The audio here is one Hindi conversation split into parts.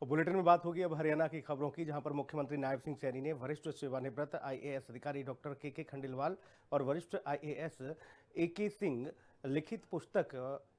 और बुलेटिन में बात होगी अब हरियाणा की खबरों की, जहां पर मुख्यमंत्री नायब सिंह सैनी ने वरिष्ठ सेवानिवृत्त आईएएस अधिकारी डॉक्टर के खंडेलवाल और वरिष्ठ आईएएस एके सिंह लिखित पुस्तक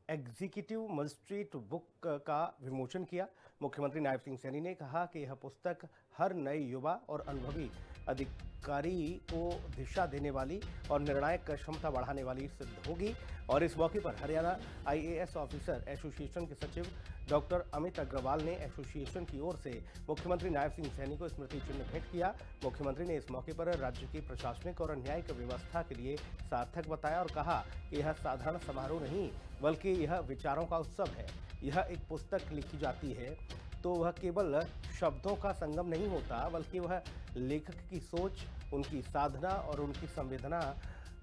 एग्जीक्यूटिव मजिस्ट्रेट बुक का विमोचन किया। मुख्यमंत्री नायब सिंह सैनी ने कहा कि यह पुस्तक हर नए युवा और अनुभवी अधिकारी को दिशा देने वाली और निर्णायक क्षमता बढ़ाने वाली सिद्ध होगी। और इस मौके पर हरियाणा आईएएस ऑफिसर एसोसिएशन के सचिव डॉक्टर अमित अग्रवाल ने एसोसिएशन की ओर से मुख्यमंत्री नायब सिंह सैनी को स्मृति चिन्ह भेंट किया। मुख्यमंत्री ने इस मौके पर राज्य की प्रशासनिक और न्यायिक व्यवस्था के लिए सार्थक बताया और कहा कि यह साधारण समारोह नहीं बल्कि यह विचारों का उत्सव है। यह एक पुस्तक लिखी जाती है तो वह केवल शब्दों का संगम नहीं होता, बल्कि वह लेखक की सोच, उनकी साधना और उनकी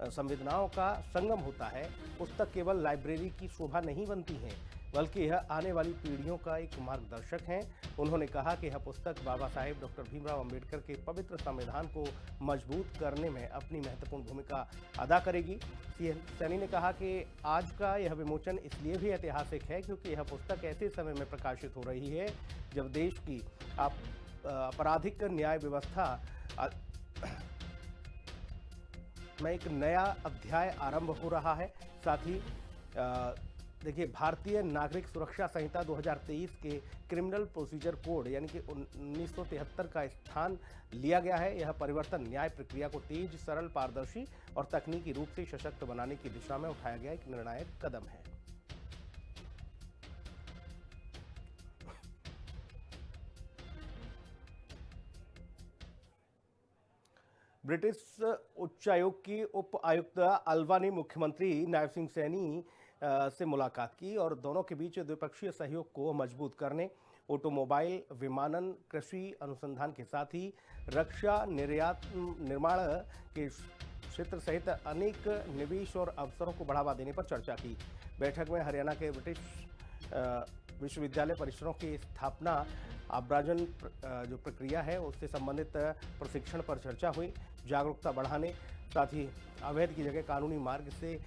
संवेदनाओं का संगम होता है। पुस्तक केवल लाइब्रेरी की शोभा नहीं बनती है, बल्कि यह आने वाली पीढ़ियों का एक मार्गदर्शक है। उन्होंने कहा कि यह पुस्तक बाबा साहेब डॉक्टर भीमराव अंबेडकर के पवित्र संविधान को मजबूत करने में अपनी महत्वपूर्ण भूमिका अदा करेगी। सैनी ने कहा कि आज का यह विमोचन इसलिए भी ऐतिहासिक है क्योंकि यह पुस्तक ऐसे समय में प्रकाशित हो रही है जब देश की आपराधिक न्याय व्यवस्था में एक नया अध्याय आरंभ हो रहा है। साथ ही देखिए, भारतीय नागरिक सुरक्षा संहिता 2023 के क्रिमिनल प्रोसीजर कोड यानी कि 1973 का स्थान लिया गया है। यह परिवर्तन न्याय प्रक्रिया को तेज, सरल, पारदर्शी और तकनीकी रूप से सशक्त बनाने की दिशा में उठाया गया एक निर्णायक कदम है। ब्रिटिश उच्चायोग की उप आयुक्त अल्वा ने मुख्यमंत्री नायब सिंह सैनी से मुलाकात की और दोनों के बीच द्विपक्षीय सहयोग को मजबूत करने, ऑटोमोबाइल, विमानन, कृषि अनुसंधान के साथ ही रक्षा, निर्यात, निर्माण के क्षेत्र सहित अनेक निवेश और अवसरों को बढ़ावा देने पर चर्चा की। बैठक में हरियाणा के ब्रिटिश विश्वविद्यालय परिसरों की स्थापना, आब्राजन जो प्रक्रिया है उससे संबंधित प्रशिक्षण पर चर्चा हुई। जागरूकता बढ़ाने, साथ ही अवैध की जगह कानूनी मार्ग से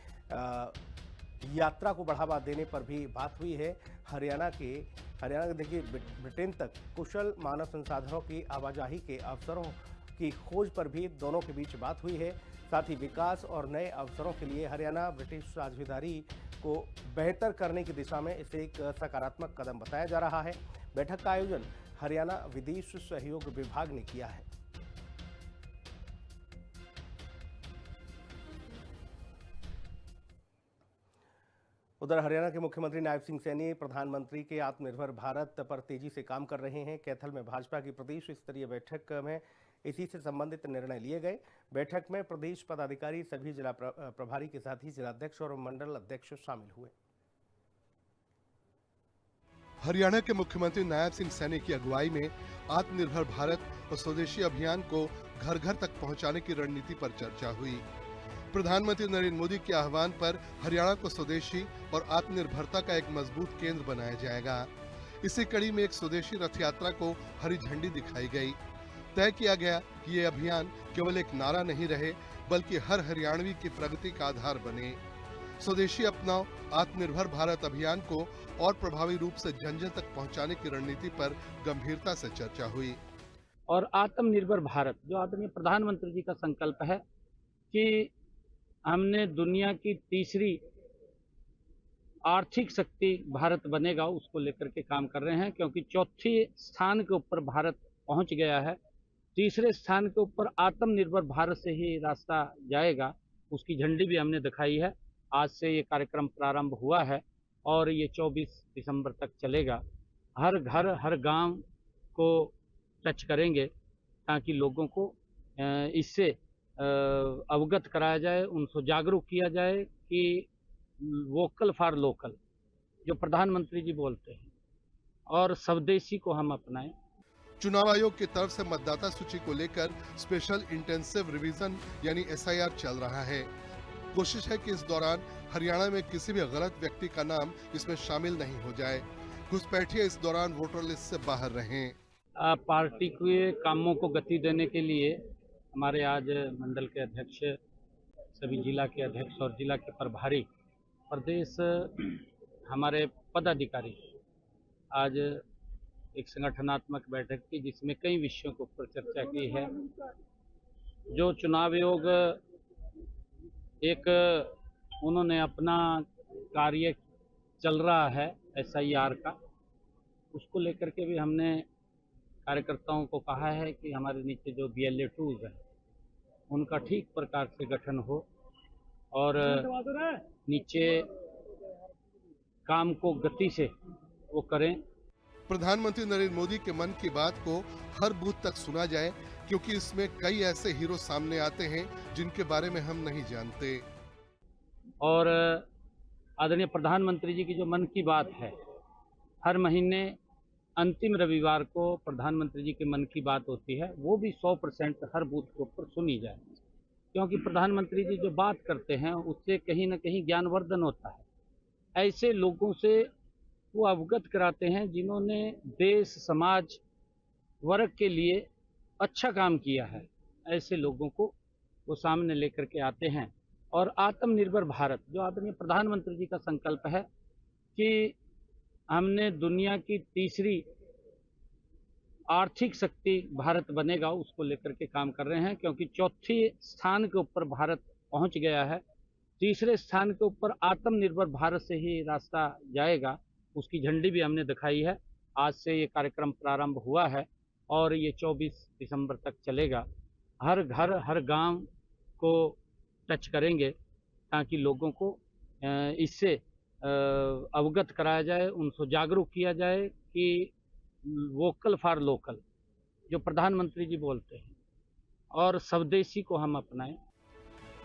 यात्रा को बढ़ावा देने पर भी बात हुई है। हरियाणा के देखिए ब्रिटेन तक कुशल मानव संसाधनों की आवाजाही के अवसरों की खोज पर भी दोनों के बीच बात हुई है। साथ ही विकास और नए अवसरों के लिए हरियाणा ब्रिटिश साझेदारी को बेहतर करने की दिशा में इसे एक सकारात्मक कदम बताया जा रहा है। बैठक का आयोजन हरियाणा विदेश सहयोग विभाग ने किया है। उधर हरियाणा के मुख्यमंत्री नायब सिंह सैनी प्रधानमंत्री के आत्मनिर्भर भारत पर तेजी से काम कर रहे हैं। कैथल में भाजपा की प्रदेश स्तरीय बैठक में इसी से संबंधित निर्णय लिए गए। बैठक में प्रदेश पदाधिकारी, सभी जिला प्रभारी के साथ ही जिलाध्यक्ष और मंडल अध्यक्ष शामिल हुए। हरियाणा के मुख्यमंत्री नायब सिंह सैनी की अगुवाई में आत्मनिर्भर भारत और स्वदेशी अभियान को घर घर तक पहुंचाने की रणनीति पर चर्चा हुई। प्रधानमंत्री नरेंद्र मोदी के आह्वान पर हरियाणा को स्वदेशी और आत्मनिर्भरता का एक मजबूत केंद्र बनाया जाएगा। इसी कड़ी में एक स्वदेशी रथ यात्रा को हरी झंडी दिखाई गई। तय किया गया कि ये अभियान केवल एक नारा नहीं रहे, बल्कि हर हरियाणवी की प्रगति का आधार बने। स्वदेशी अपनाओ आत्मनिर्भर भारत अभियान को और प्रभावी रूप से जन जन तक पहुंचाने की रणनीति पर गंभीरता से चर्चा हुई। और आत्मनिर्भर भारत जो आदरणीय प्रधानमंत्री जी का संकल्प है कि हमने दुनिया की तीसरी आर्थिक शक्ति भारत बनेगा, उसको लेकर के काम कर रहे हैं। क्योंकि चौथे स्थान के ऊपर भारत पहुंच गया है, तीसरे स्थान के ऊपर आत्मनिर्भर भारत से ही रास्ता जाएगा। उसकी झंडी भी हमने दिखाई है। आज से ये कार्यक्रम प्रारंभ हुआ है और ये 24 दिसंबर तक चलेगा। हर घर, हर गांव को टच करेंगे ताकि लोगों को इससे अवगत कराया जाए, उनको जागरूक किया जाए कि वोकल फॉर लोकल जो प्रधानमंत्री जी बोलते हैं और स्वदेशी को हम अपनाएं। चुनाव आयोग की तरफ से मतदाता सूची को लेकर स्पेशल इंटेंसिव रिवीजन यानी SIR चल रहा है। कोशिश है कि इस दौरान हरियाणा में किसी भी गलत व्यक्ति का नाम इसमें शामिल नहीं हो जाए। घुसपैठिए इस दौरान वोटर लिस्ट से बाहर रहें। पार्टी के कामों को गति देने के लिए हमारे आज मंडल के अध्यक्ष, सभी जिला के अध्यक्ष और जिला के प्रभारी, प्रदेश हमारे पदाधिकारी आज एक संगठनात्मक बैठक की जिसमें कई विषयों के ऊपर चर्चा की है। जो चुनाव आयोग एक उन्होंने अपना कार्य चल रहा है SIR का, उसको लेकर के भी हमने कार्यकर्ताओं को कहा है कि हमारे नीचे जो BLA2s हैं उनका ठीक प्रकार से गठन हो और नीचे काम को गति से वो करें। प्रधानमंत्री नरेंद्र मोदी के मन की बात को हर बूथ तक सुना जाए, क्योंकि इसमें कई ऐसे हीरो सामने आते हैं जिनके बारे में हम नहीं जानते। और आदरणीय प्रधानमंत्री जी की जो मन की बात है, हर महीने अंतिम रविवार को प्रधानमंत्री जी की मन की बात होती है, वो भी 100% हर बूथ के ऊपर सुनी जाए, क्योंकि प्रधानमंत्री जी जो बात करते हैं उससे कहीं ना कहीं ज्ञानवर्धन होता है। ऐसे लोगों से वो अवगत कराते हैं जिन्होंने देश समाज वर्ग के लिए अच्छा काम किया है। ऐसे लोगों को वो सामने लेकर के आते हैं और आत्मनिर्भर भारत जो आदरणीय प्रधानमंत्री जी का संकल्प है कि हमने दुनिया की तीसरी आर्थिक शक्ति भारत बनेगा, उसको लेकर के काम कर रहे हैं, क्योंकि चौथे स्थान के ऊपर भारत पहुंच गया है। तीसरे स्थान के ऊपर आत्मनिर्भर भारत से ही रास्ता जाएगा, उसकी झंडी भी हमने दिखाई है। आज से ये कार्यक्रम प्रारंभ हुआ है और ये 24 दिसंबर तक चलेगा। हर घर हर गांव को टच करेंगे ताकि लोगों को इससे अवगत कराया जाए, उनको जागरूक किया जाए कि वोकल फॉर लोकल जो प्रधानमंत्री जी बोलते हैं और स्वदेशी को हम अपनाएं।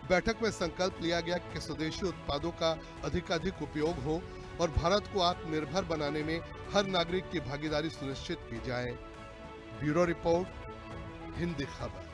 बैठक में संकल्प लिया गया कि स्वदेशी उत्पादों का अधिकाधिक उपयोग हो और भारत को आत्मनिर्भर बनाने में हर नागरिक की भागीदारी सुनिश्चित की जाए। ब्यूरो रिपोर्ट, हिंदी खबर।